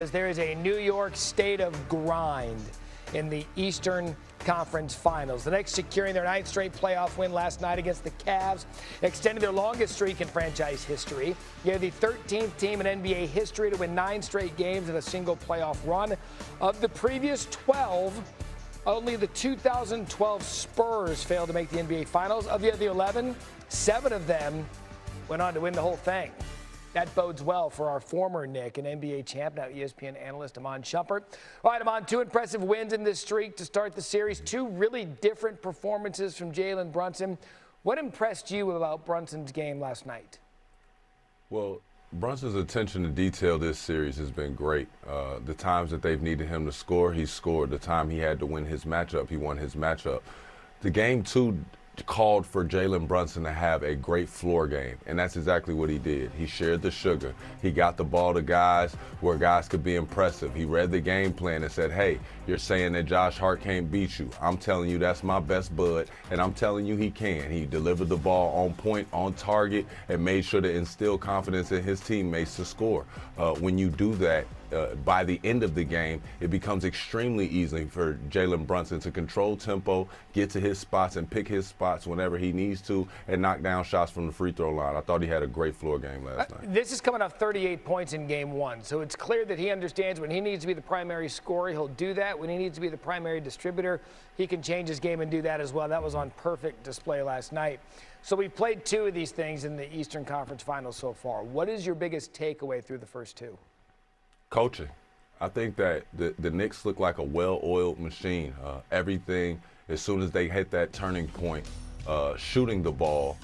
There is a New York state of grind in the Eastern Conference Finals. The Knicks securing their 9th straight playoff win last night against the Cavs, extending their longest streak in franchise history. They're the 13th team in NBA history to win 9 straight games in a single playoff run. Of the previous 12, only the 2012 Spurs failed to make the NBA Finals. Of the other 11, 7 of them went on to win the whole thing. That bodes well for our former Knick and NBA champ, now ESPN analyst Iman Shumpert. All right, Iman, 2 impressive wins in this streak to start the series. 2 really different performances from Jalen Brunson. What impressed you about Brunson's game last night? Well, Brunson's attention to detail this series has been great. The times that they've needed him to score, he's scored. The time he had to win his matchup, he won his matchup. The game 2 called for Jalen Brunson to have a great floor game, and that's exactly what he did. He shared the sugar. He got the ball to guys where guys could be impressive. He read the game plan and said, hey, you're saying that Josh Hart can't beat you. I'm telling you that's my best bud, and I'm telling you he can. He delivered the ball on point, on target, and made sure to instill confidence in his teammates to score. When you do that, by the end of the game, it becomes extremely easy for Jalen Brunson to control tempo, get to his spots, and pick his spots whenever he needs to, and knock down shots from the free throw line. I thought he had a great floor game last night. This is coming off 38 points in game 1, so it's clear that he understands when he needs to be the primary scorer, he'll do that. When he needs to be the primary distributor, he can change his game and do that as well. That was on perfect display last night. So we've played 2 of these things in the Eastern Conference Finals so far. What is your biggest takeaway through the first 2? Coaching. I think that the Knicks look like a well-oiled machine. Everything, as soon as they hit that turning point, shooting the ball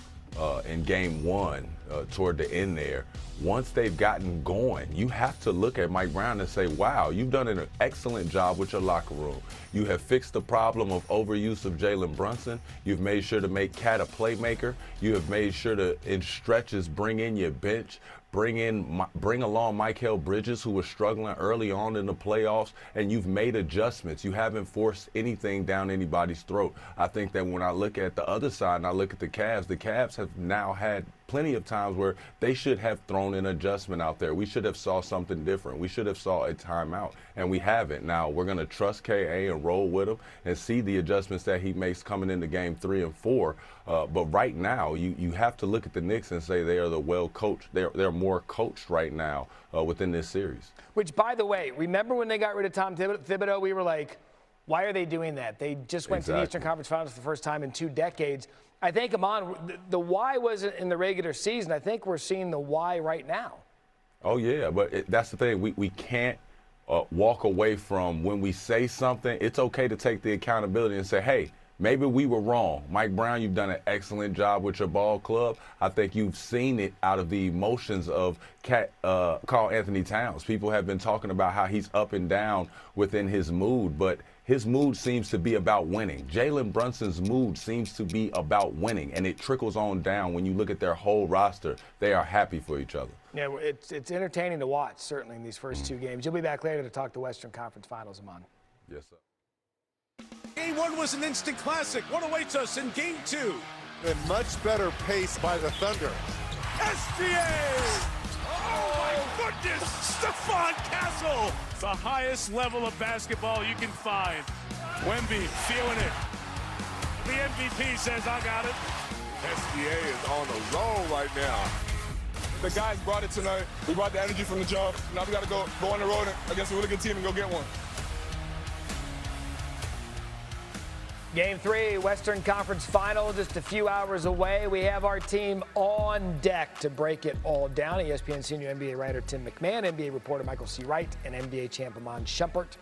in game 1 toward the end there, once they've gotten going, you have to look at Mike Brown and say, wow, you've done an excellent job with your locker room. You have fixed the problem of overuse of Jalen Brunson. You've made sure to make Cat a playmaker. You have made sure to, in stretches, bring in your bench. Bring along Mikal Bridges, who was struggling early on in the playoffs, and you've made adjustments. You haven't forced anything down anybody's throat. I think that when I look at the other side and I look at the Cavs have now had plenty of times where they should have thrown an adjustment out there. We should have saw something different. We should have saw a timeout, and we haven't. Now, we're going to trust KA and roll with him and see the adjustments that he makes coming into game 3 and 4. But right now, you have to look at the Knicks and say they are the well-coached. They're more coached right now within this series. Which, by the way, remember when they got rid of Tom Thibodeau, we were like, why are they doing that? They just went to the Eastern Conference Finals for the first time in 2 decades. I think, Iman, the why wasn't in the regular season. I think we're seeing the why right now. Oh, yeah, but that's the thing. We can't walk away from when we say something. It's okay to take the accountability and say, hey, maybe we were wrong. Mike Brown, you've done an excellent job with your ball club. I think you've seen it out of the emotions of Karl Anthony Towns. People have been talking about how he's up and down within his mood, but his mood seems to be about winning. Jalen Brunson's mood seems to be about winning, and it trickles on down. When you look at their whole roster, they are happy for each other. Yeah, it's entertaining to watch, certainly, in these first 2 games. You'll be back later to talk the Western Conference Finals, Iman. Yes, sir. Game 1 was an instant classic. What awaits us in game 2? A much better pace by the Thunder. SGA! Oh, my goodness! Stephon Castle! The highest level of basketball you can find. Wemby feeling it. The MVP says, I got it. SGA is on a roll right now. The guys brought it tonight. We brought the energy from the jump. Now we got to go on the road against a really good team and go get one. Game 3, Western Conference Final, just a few hours away. We have our team on deck to break it all down. ESPN senior NBA writer Tim McMahon, NBA reporter Michael C. Wright, and NBA champ Iman Shumpert.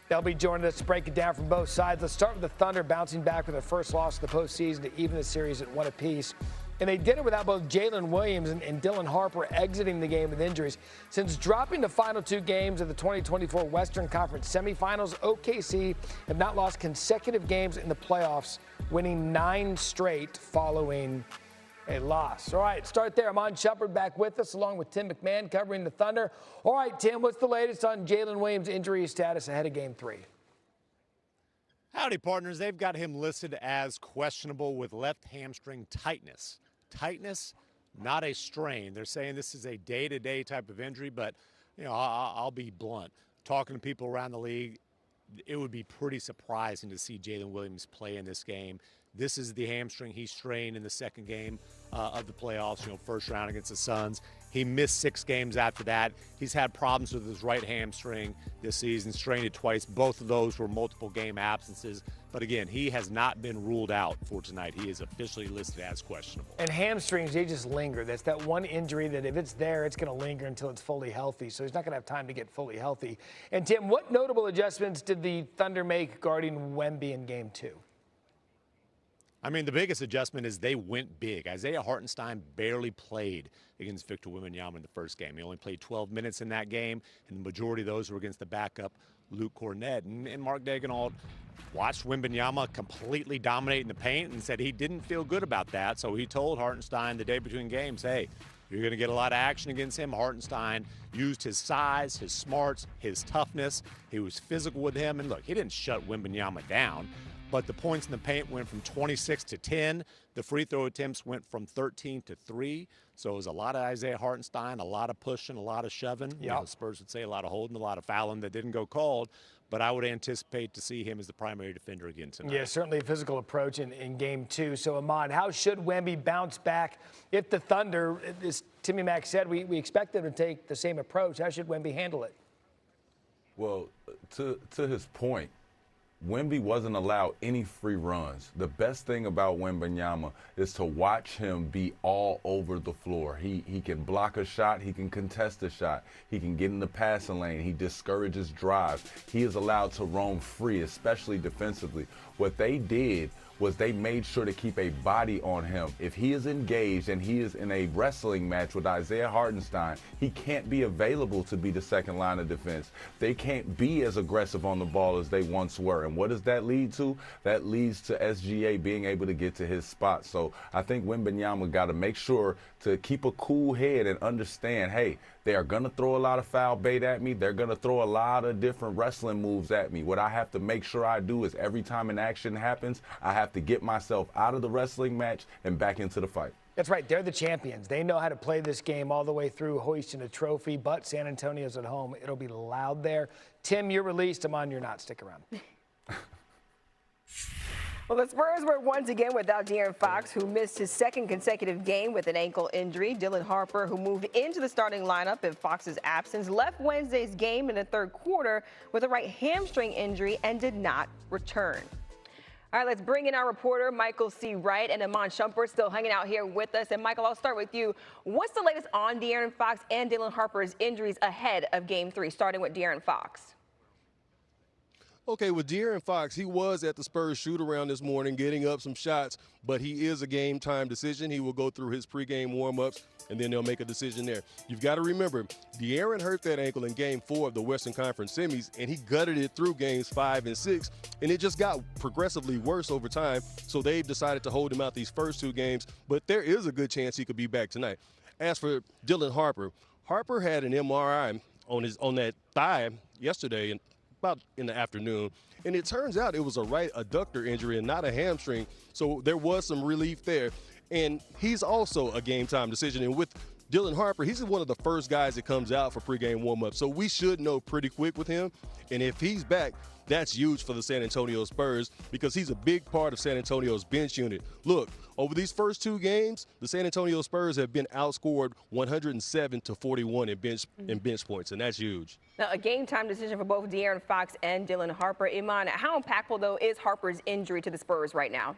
They'll be joining us to break it down from both sides. Let's start with the Thunder bouncing back with their first loss of the postseason to even the series at 1 apiece. And they did it without both Jalen Williams and Dylan Harper exiting the game with injuries. Since dropping the final 2 games of the 2024 Western Conference semifinals, OKC have not lost consecutive games in the playoffs, winning 9 straight following a loss. All right, start there. Iman Shumpert back with us, along with Tim McMahon covering the Thunder. All right, Tim, what's the latest on Jalen Williams' injury status ahead of Game 3? Howdy, partners. They've got him listed as questionable with left hamstring tightness. Tightness, not a strain. They're saying this is a day-to-day type of injury, but I'll be blunt. Talking to people around the league, it would be pretty surprising to see Jalen Williams play in this game. This is the hamstring he strained in the second game of the playoffs, first round against the Suns. He missed 6 games after that. He's had problems with his right hamstring this season, strained it twice. Both of those were multiple game absences. But again, he has not been ruled out for tonight. He is officially listed as questionable. And hamstrings, they just linger. That's that one injury that if it's there, it's going to linger until it's fully healthy. So he's not going to have time to get fully healthy. And Tim, what notable adjustments did the Thunder make guarding Wemby in Game 2? I mean, the biggest adjustment is they went big. Isaiah Hartenstein barely played against Victor Wembanyama in the first game. He only played 12 minutes in that game, and the majority of those were against the backup Luke Cornett. And Mark Daigneault watched Wembanyama completely dominating the paint and said he didn't feel good about that. So he told Hartenstein the day between games, hey, you're going to get a lot of action against him. Hartenstein used his size, his smarts, his toughness. He was physical with him. And look, he didn't shut Wembanyama down. But the points in the paint went from 26 to 10. The free throw attempts went from 13 to 3. So it was a lot of Isaiah Hartenstein, a lot of pushing, a lot of shoving. Yep. The Spurs would say a lot of holding, a lot of fouling that didn't go called. But I would anticipate to see him as the primary defender again tonight. Yeah, certainly a physical approach in Game 2. So, Iman, how should Wemby bounce back if the Thunder, as Timmy Mack said, we expect them to take the same approach? How should Wemby handle it? Well, to his point, Wemby wasn't allowed any free runs. The best thing about Wembanyama is to watch him be all over the floor. He can block a shot. He can contest a shot. He can get in the passing lane. He discourages drives. He is allowed to roam free, especially defensively. What they did was they made sure to keep a body on him. If he is engaged and he is in a wrestling match with Isaiah Hartenstein, he can't be available to be the second line of defense. They can't be as aggressive on the ball as they once were. And what does that lead to? That leads to SGA being able to get to his spot. So I think Wembanyama got to make sure to keep a cool head and understand, hey, they are going to throw a lot of foul bait at me. They're going to throw a lot of different wrestling moves at me. What I have to make sure I do is every time an action happens, I have to get myself out of the wrestling match and back into the fight. That's right. They're the champions. They know how to play this game all the way through, hoisting a trophy. But San Antonio's at home. It'll be loud there. Tim, you're released. Iman, you're not. Stick around. Well, the Spurs were once again without De'Aaron Fox, who missed his second consecutive game with an ankle injury. Dylan Harper, who moved into the starting lineup in Fox's absence, left Wednesday's game in the third quarter with a right hamstring injury and did not return. All right, let's bring in our reporter, Michael C. Wright, and Iman Shumpert still hanging out here with us. And Michael, I'll start with you. What's the latest on De'Aaron Fox and Dylan Harper's injuries ahead of Game 3, starting with De'Aaron Fox? Okay, with De'Aaron Fox, he was at the Spurs shoot-around this morning getting up some shots, but he is a game-time decision. He will go through his pregame warm-ups, and then they'll make a decision there. You've got to remember, De'Aaron hurt that ankle in Game 4 of the Western Conference semis, and he gutted it through Games 5 and 6, and it just got progressively worse over time, so they've decided to hold him out these first 2 games, but there is a good chance he could be back tonight. As for Dylan Harper, Harper had an MRI on that thigh yesterday, and about in the afternoon, and it turns out it was a right adductor injury and not a hamstring, so there was some relief there, and he's also a game-time decision. And with Dylan Harper, he's one of the first guys that comes out for pregame warm-up, so we should know pretty quick with him, and if he's back, that's huge for the San Antonio Spurs because he's a big part of San Antonio's bench unit. Look, over these first 2 games, the San Antonio Spurs have been outscored 107-41 in bench points, and that's huge. Now, a game-time decision for both De'Aaron Fox and Dylan Harper. Iman, how impactful, though, is Harper's injury to the Spurs right now?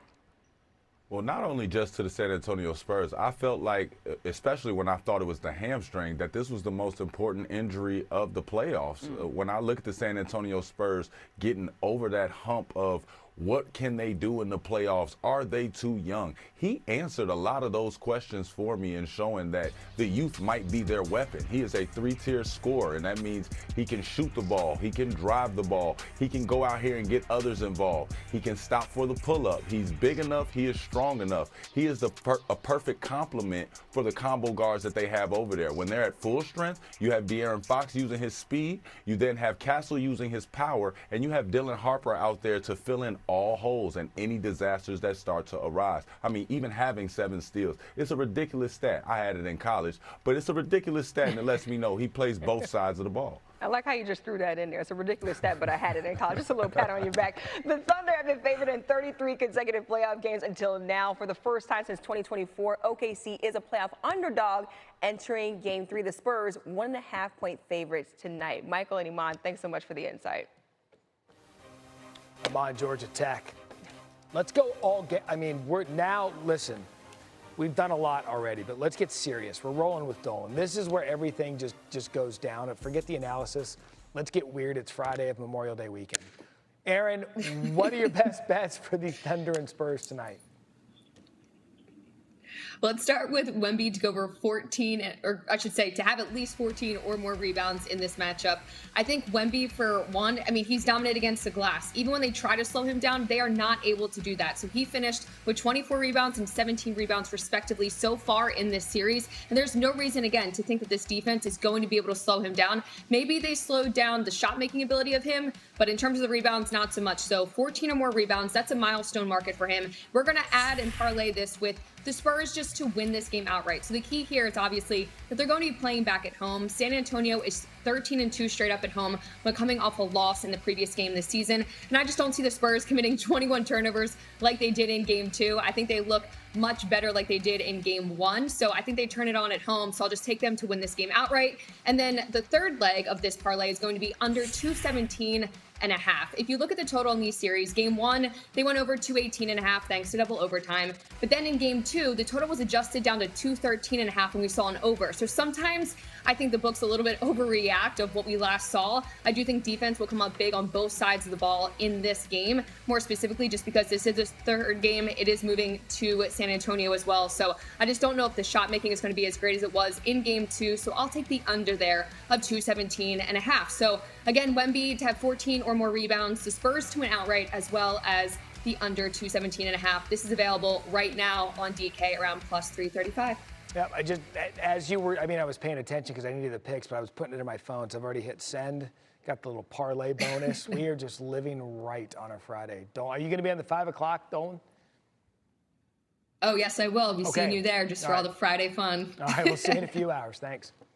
Well, not only just to the San Antonio Spurs, I felt like, especially when I thought it was the hamstring, that this was the most important injury of the playoffs. When I look at the San Antonio Spurs getting over that hump of what can they do in the playoffs? Are they too young? He answered a lot of those questions for me in showing that the youth might be their weapon. He is a 3-tier scorer, and that means he can shoot the ball, he can drive the ball, he can go out here and get others involved. He can stop for the pull-up. He's big enough, he is strong enough. He is a perfect complement for the combo guards that they have over there. When they're at full strength, you have De'Aaron Fox using his speed, you then have Castle using his power, and you have Dylan Harper out there to fill in all holes and any disasters that start to arise. I mean, even having 7 steals, it's a ridiculous stat. I had it in college, but it's a ridiculous stat, and it lets me know he plays both sides of the ball. I like how you just threw that in there. It's a ridiculous stat, but I had it in college. Just a little pat on your back. The Thunder have been favored in 33 consecutive playoff games until now. For the first time since 2024, OKC is a playoff underdog entering Game 3. The Spurs 1.5-point favorites tonight. Michael and Iman, thanks so much for the insight. Iman, Georgia Tech. Let's go all get. I mean, listen. We've done a lot already, but let's get serious. We're rolling with Dolan. This is where everything just goes down. Forget the analysis. Let's get weird. It's Friday of Memorial Day weekend. Aaron, what are your best bets for the Thunder and Spurs tonight? Let's start with Wemby to go over 14, or I should say to have at least 14 or more rebounds in this matchup. I think Wemby, for one, I mean, he's dominated against the glass. Even when they try to slow him down, they are not able to do that. So he finished with 24 rebounds and 17 rebounds respectively so far in this series. And there's no reason, again, to think that this defense is going to be able to slow him down. Maybe they slowed down the shot-making ability of him, but in terms of the rebounds, not so much. So 14 or more rebounds, that's a milestone market for him. We're going to add and parlay this with the Spurs just to win this game outright. So the key here is obviously that they're going to be playing back at home. San Antonio is 13-2 straight up at home, but coming off a loss in the previous game this season. And I just don't see the Spurs committing 21 turnovers like they did in Game 2. I think they look much better like they did in Game 1. So I think they turn it on at home. So I'll just take them to win this game outright. And then the third leg of this parlay is going to be under 217.5. If you look at the total in these series, Game 1, they went over 218.5 thanks to double overtime. But then in Game 2, the total was adjusted down to 213.5 and we saw an over. So sometimes I think the books a little bit overreact of what we last saw. I do think defense will come up big on both sides of the ball in this game, more specifically just because this is the third game. It is moving to San Antonio as well. So I just don't know if the shot making is going to be as great as it was in Game 2. So I'll take the under there of 217.5. So again, Wemby to have 14 or more rebounds, the Spurs to win outright, as well as the under 217.5. This is available right now on DK around plus 335. Yeah, I was paying attention because I needed the picks, but I was putting it in my phone, so I've already hit send. Got the little parlay bonus. We are just living right on a Friday. Are you going to be on the 5 o'clock, Dolan? Oh, yes, I will. I'll be seeing you there just for all the Friday fun. All right, we'll see you in a few hours. Thanks.